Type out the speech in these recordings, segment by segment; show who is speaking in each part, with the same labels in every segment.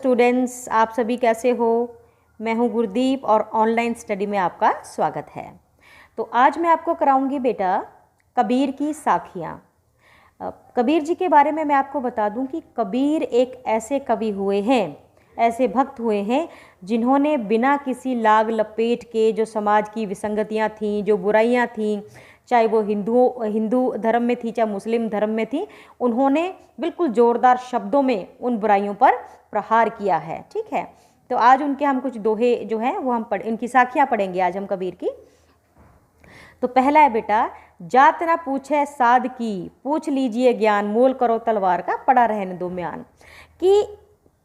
Speaker 1: Students, आप सभी कैसे हो। मैं हूं गुरदीप और ऑनलाइन स्टडी में आपका स्वागत है। तो आज मैं आपको कराऊंगी बेटा कबीर की साखियाँ। कबीर जी के बारे में मैं आपको बता दूं कि कबीर एक ऐसे कवि हुए हैं, ऐसे भक्त हुए हैं जिन्होंने बिना किसी लाग लपेट के जो समाज की विसंगतियां थीं, जो बुराइयां थीं, चाहे वो हिंदू धर्म में थी चाहे मुस्लिम धर्म में थी, उन्होंने बिल्कुल ज़ोरदार शब्दों में उन बुराइयों पर प्रहार किया है। ठीक है, तो आज उनके हम कुछ दोहे जो हैं वो हम इनकी साखियाँ पढ़ेंगे आज हम कबीर की। तो पहला है बेटा, जात ना पूछे साध की, पूछ लीजिए ज्ञान, मोल करो तलवार का, पड़ा रहने दो म्यान। कि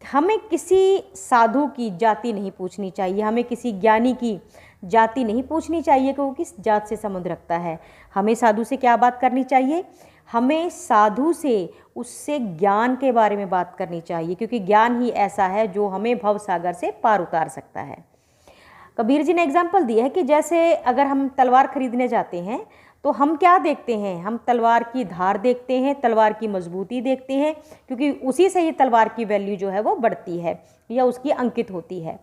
Speaker 1: हमें किसी साधु की जाति नहीं पूछनी चाहिए, हमें किसी ज्ञानी की जाति नहीं पूछनी चाहिए कि वो किस जात से संबंध रखता है। हमें साधु से क्या बात करनी चाहिए? हमें साधु से उससे ज्ञान के बारे में बात करनी चाहिए, क्योंकि ज्ञान ही ऐसा है जो हमें भव सागर से पार उतार सकता है। कबीर जी ने एग्जाम्पल दिया है कि जैसे अगर हम तलवार खरीदने जाते हैं तो हम क्या देखते हैं? हम तलवार की धार देखते हैं, तलवार की मजबूती देखते हैं, क्योंकि उसी से ही तलवार की वैल्यू जो है वो बढ़ती है या उसकी अंकित होती है।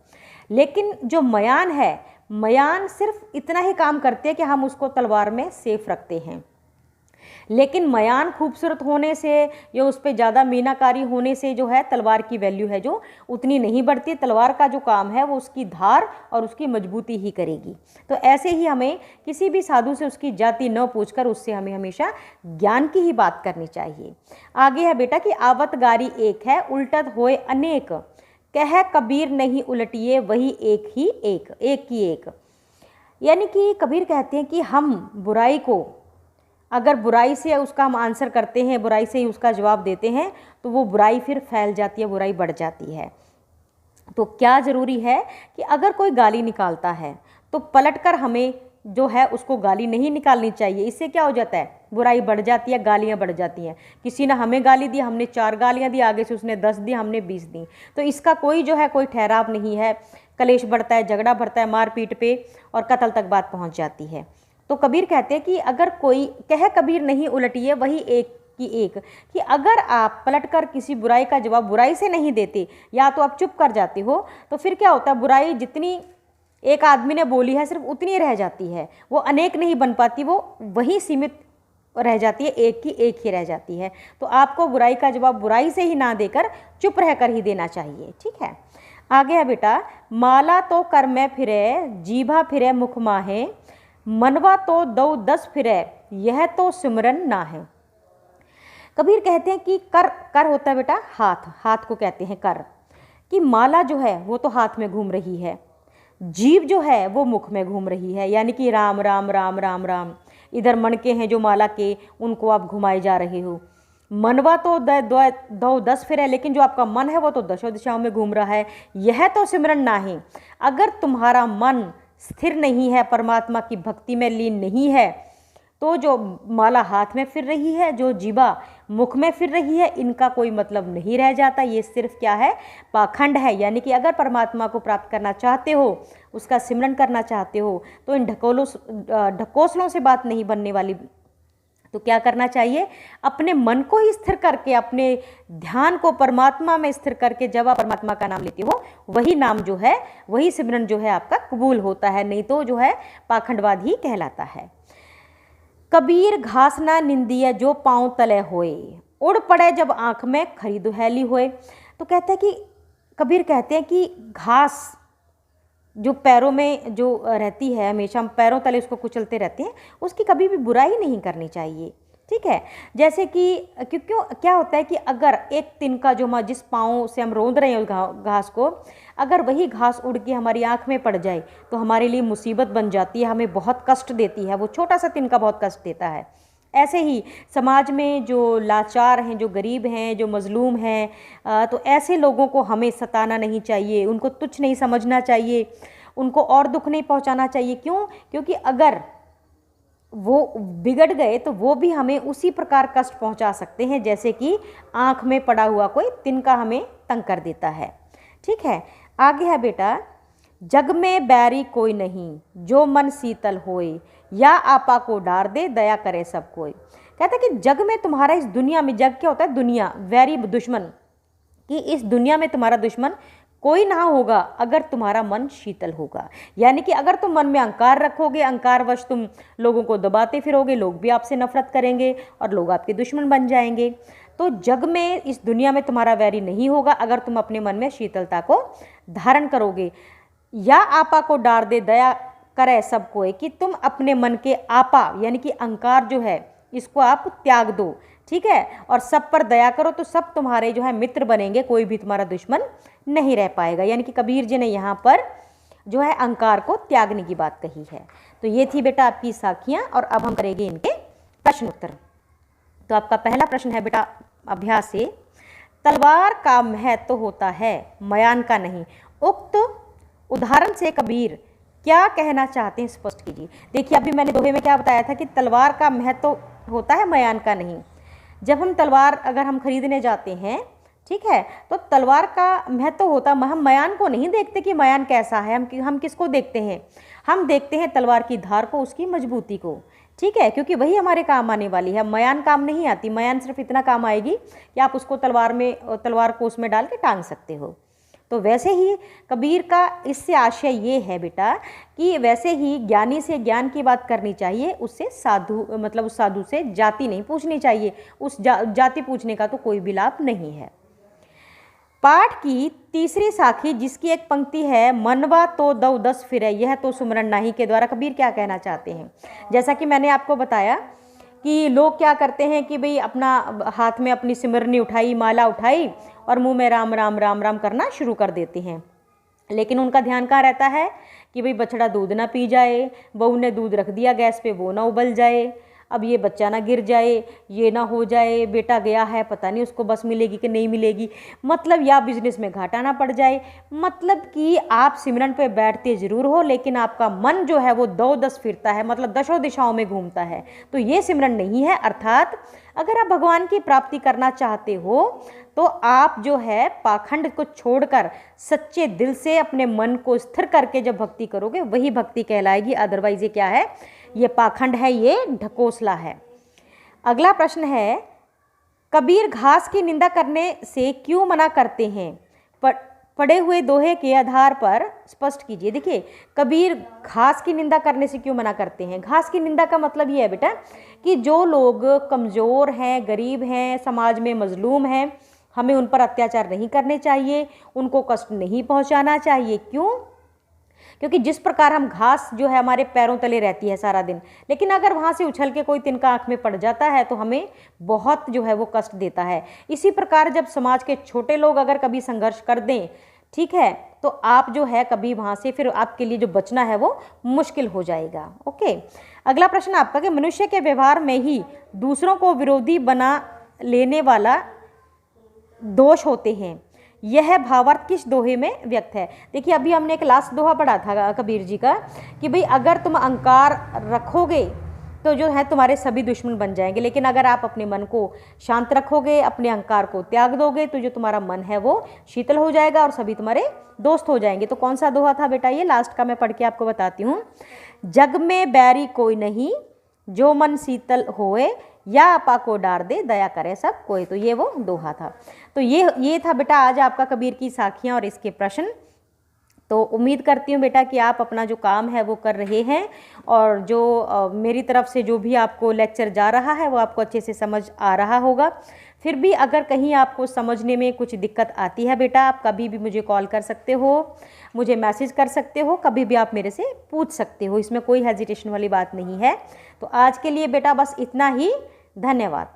Speaker 1: लेकिन जो मयान है, मयान सिर्फ इतना ही काम करते हैं कि हम उसको तलवार में सेफ रखते हैं। लेकिन मयान खूबसूरत होने से या उस पर ज़्यादा मीनाकारी होने से जो है तलवार की वैल्यू है जो उतनी नहीं बढ़ती। तलवार का जो काम है वो उसकी धार और उसकी मजबूती ही करेगी। तो ऐसे ही हमें किसी भी साधु से उसकी जाति न पूछकर उससे हमें हमेशा ज्ञान की ही बात करनी चाहिए। आगे है बेटा कि आवत गारी एक है, उल्टत होए अनेक, कह कबीर नहीं उलटिए वही एक ही एक, एक की एक। यानी कि कबीर कहते हैं कि हम बुराई को, अगर बुराई से उसका हम आंसर करते हैं, बुराई से ही उसका जवाब देते हैं, तो वो बुराई फिर फैल जाती है, बुराई बढ़ जाती है। तो क्या ज़रूरी है कि अगर कोई गाली निकालता है तो पलटकर हमें जो है उसको गाली नहीं निकालनी चाहिए। इससे क्या हो जाता है? बुराई बढ़ जाती है, गालियाँ बढ़ जाती हैं। किसी ने हमें गाली दी, हमने 4 गालियाँ दी, आगे से उसने 10 दी, हमने 20 दी, तो इसका कोई जो है कोई ठहराव नहीं है। कलेश बढ़ता है, झगड़ा बढ़ता है, मारपीट पे और कत्ल तक बात पहुँच जाती है। तो कबीर कहते हैं कि अगर कोई कह कबीर नहीं उलटिए वही एक की एक, कि अगर आप पलटकर किसी बुराई का जवाब बुराई से नहीं देते या तो आप चुप कर जाते हो, तो फिर क्या होता है? बुराई जितनी एक आदमी ने बोली है सिर्फ उतनी रह जाती है, वो अनेक नहीं बन पाती, वो वहीं सीमित रह जाती है, एक की एक ही रह जाती है। तो आपको बुराई का जवाब बुराई से ही ना देकर चुप रहकर ही देना चाहिए। ठीक है, आगे है बेटा, माला तो कर में फिरे, जीभा फिरे मुख माहे, मनवा तो दो 10 फिरे, यह तो सिमरन ना है। कबीर कहते हैं कि कर होता है बेटा हाथ, हाथ को कहते हैं कर, कि माला जो है वो तो हाथ में घूम रही है, जीभ जो है वो मुख में घूम रही है, यानी कि राम राम राम राम राम, इधर मणके हैं जो माला के, उनको आप घुमाए जा रहे हो। मनवा तो दो 10 फिर है, लेकिन जो आपका मन है वो तो 10 दिशाओं में घूम रहा है, यह तो सिमरन ना है। अगर तुम्हारा मन स्थिर नहीं है, परमात्मा की भक्ति में लीन नहीं है, तो जो माला हाथ में फिर रही है, जो जीवा मुख में फिर रही है, इनका कोई मतलब नहीं रह जाता। ये सिर्फ क्या है? पाखंड है। यानी कि अगर परमात्मा को प्राप्त करना चाहते हो, उसका सिमरन करना चाहते हो, तो इन ढकोसलों से बात नहीं बनने वाली। तो क्या करना चाहिए? अपने मन को ही स्थिर करके, अपने ध्यान को परमात्मा में स्थिर करके जब आप परमात्मा का नाम लेते हो, वही नाम जो है, वही सिमरन जो है आपका कबूल होता है, नहीं तो जो है पाखंडवाद ही कहलाता है। कबीर घास ना निंदिया जो पाँव तले होए, उड़ पड़े जब आँख में खरी दुहैली होए। तो कहते हैं कि कबीर कहते हैं कि घास जो पैरों में जो रहती है, हमेशा हम पैरों तले उसको कुचलते रहते हैं, उसकी कभी भी बुराई नहीं करनी चाहिए। ठीक है, जैसे कि क्यों क्या होता है कि अगर एक तिनका जो हम जिस पाँव से हम रोंद रहे हैं उस घास को, अगर वही घास उड़ के हमारी आँख में पड़ जाए तो हमारे लिए मुसीबत बन जाती है, हमें बहुत कष्ट देती है, वो छोटा सा तिनका बहुत कष्ट देता है। ऐसे ही समाज में जो लाचार हैं, जो गरीब हैं, जो मजलूम हैं, तो ऐसे लोगों को हमें सताना नहीं चाहिए, उनको तुच्छ नहीं समझना चाहिए, उनको और दुख नहीं पहुंचाना चाहिए। क्यों? क्योंकि अगर वो बिगड़ गए तो वो भी हमें उसी प्रकार कष्ट पहुंचा सकते हैं जैसे कि आँख में पड़ा हुआ कोई तिनका हमें तंग कर देता है। ठीक है, आगे है बेटा, जग में बैरी कोई नहीं, जो मन शीतल होए, या आपा को डार दे, दया करे सब कोई। कहता है कि जग में तुम्हारा, इस दुनिया में, जग क्या होता है? दुनिया, वैरी दुश्मन, कि इस दुनिया में तुम्हारा दुश्मन कोई ना होगा अगर तुम्हारा मन शीतल होगा। यानी कि अगर तुम मन में अहंकार रखोगे, अहंकारवश तुम लोगों को दबाते फिरोगे, लोग भी आपसे नफरत करेंगे और लोग आपके दुश्मन बन जाएंगे। तो जग में, इस दुनिया में तुम्हारा वैरी नहीं होगा अगर तुम अपने मन में शीतलता को धारण करोगे। या आपा को डार दे दया करे सब कोई, कि तुम अपने मन के आपा यानी कि अहंकार जो है इसको आप त्याग दो, ठीक है, और सब पर दया करो, तो सब तुम्हारे जो है मित्र बनेंगे, कोई भी तुम्हारा दुश्मन नहीं रह पाएगा। यानी कि कबीर जी ने यहाँ पर जो है अहंकार को त्यागने की बात कही है। तो ये थी बेटा आपकी साखियाँ, और अब हम करेंगे इनके प्रश्न उत्तर। तो आपका पहला प्रश्न है बेटा अभ्यास से, तलवार का महत्व होता है मयान का नहीं, उक्त उदाहरण से कबीर क्या कहना चाहते हैं स्पष्ट कीजिए। देखिए अभी मैंने दोहे में क्या बताया था कि तलवार का महत्व होता है मयान का नहीं। जब हम तलवार अगर हम खरीदने जाते हैं, ठीक है, तो तलवार का महत्व होता, हम मयान को नहीं देखते कि मयान कैसा है, हम किसको देखते हैं, हम देखते हैं तलवार की धार को, उसकी मजबूती को, ठीक है, क्योंकि वही हमारे काम आने वाली है। मयान काम नहीं आती, मयान सिर्फ इतना काम आएगी कि आप उसको तलवार को उसमें डाल के टांग सकते हो। तो वैसे ही कबीर का इससे आशय ये है बेटा कि वैसे ही ज्ञानी से ज्ञान की बात करनी चाहिए, उससे साधु मतलब उस साधु से जाति नहीं पूछनी चाहिए, उस जाति पूछने का तो कोई भी लाभ नहीं है। पाठ की तीसरी साखी जिसकी एक पंक्ति है, मनवा तो दो दस फिरे यह तो सुमरन नाही, के द्वारा कबीर क्या कहना चाहते हैं। जैसा कि मैंने आपको बताया कि लोग क्या करते हैं कि भाई अपना हाथ में अपनी सिमरनी उठाई, माला उठाई और मुंह में राम राम राम राम करना शुरू कर देते हैं, लेकिन उनका ध्यान कहाँ रहता है कि भाई बछड़ा दूध ना पी जाए, बहू ने दूध रख दिया गैस पे वो ना उबल जाए, अब ये बच्चा ना गिर जाए, ये ना हो जाए, बेटा गया है पता नहीं उसको बस मिलेगी कि नहीं मिलेगी, मतलब या बिजनेस में घाटा ना पड़ जाए। मतलब कि आप सिमरन पे बैठते ज़रूर हो लेकिन आपका मन जो है वो दो दस फिरता है, मतलब दशों दिशाओं में घूमता है, तो ये सिमरन नहीं है। अर्थात अगर आप भगवान की प्राप्ति करना चाहते हो तो आप जो है पाखंड को छोड़कर सच्चे दिल से अपने मन को स्थिर करके जब भक्ति करोगे वही भक्ति कहलाएगी। अदरवाइज ये क्या है, ये पाखंड है, ये ढकोसला है। अगला प्रश्न है, कबीर घास की निंदा करने से क्यों मना करते हैं, पढ़े हुए दोहे के आधार पर स्पष्ट कीजिए। देखिए कबीर घास की निंदा करने से क्यों मना करते हैं। घास की निंदा का मतलब ये है बेटा कि जो लोग कमज़ोर हैं, गरीब हैं, समाज में मजलूम हैं, हमें उन पर अत्याचार नहीं करने चाहिए, उनको कष्ट नहीं पहुंचाना चाहिए। क्यों? क्योंकि जिस प्रकार हम घास जो है हमारे पैरों तले रहती है सारा दिन, लेकिन अगर वहाँ से उछल के कोई तिनका आँख में पड़ जाता है तो हमें बहुत जो है वो कष्ट देता है। इसी प्रकार जब समाज के छोटे लोग अगर कभी संघर्ष कर दें, ठीक है, तो आप जो है कभी वहाँ से फिर आपके लिए जो बचना है वो मुश्किल हो जाएगा। ओके, अगला प्रश्न आपका कि मनुष्य के व्यवहार में ही दूसरों को विरोधी बना लेने वाला दोष होते हैं, यह भावार्थ किस दोहे में व्यक्त है। देखिए अभी हमने एक लास्ट दोहा पढ़ा था कबीर जी का कि भाई अगर तुम अहंकार रखोगे तो जो है तुम्हारे सभी दुश्मन बन जाएंगे, लेकिन अगर आप अपने मन को शांत रखोगे, अपने अहंकार को त्याग दोगे, तो जो तुम्हारा मन है वो शीतल हो जाएगा और सभी तुम्हारे दोस्त हो जाएंगे। तो कौन सा दोहा था बेटा, ये लास्ट का मैं पढ़ के आपको बताती हूँ। जग में बैरी कोई नहीं, जो मन शीतल होए, या आपा को डार दे दया करे सब कोई। तो ये वो दोहा था। तो ये था बेटा आज आपका कबीर की साखियाँ और इसके प्रश्न। तो उम्मीद करती हूँ बेटा कि आप अपना जो काम है वो कर रहे हैं, और जो मेरी तरफ से जो भी आपको लेक्चर जा रहा है वो आपको अच्छे से समझ आ रहा होगा। फिर भी अगर कहीं आपको समझने में कुछ दिक्कत आती है बेटा, आप कभी भी मुझे कॉल कर सकते हो, मुझे मैसेज कर सकते हो, कभी भी आप मेरे से पूछ सकते हो, इसमें कोई हेजिटेशन वाली बात नहीं है। तो आज के लिए बेटा बस इतना ही। धन्यवाद।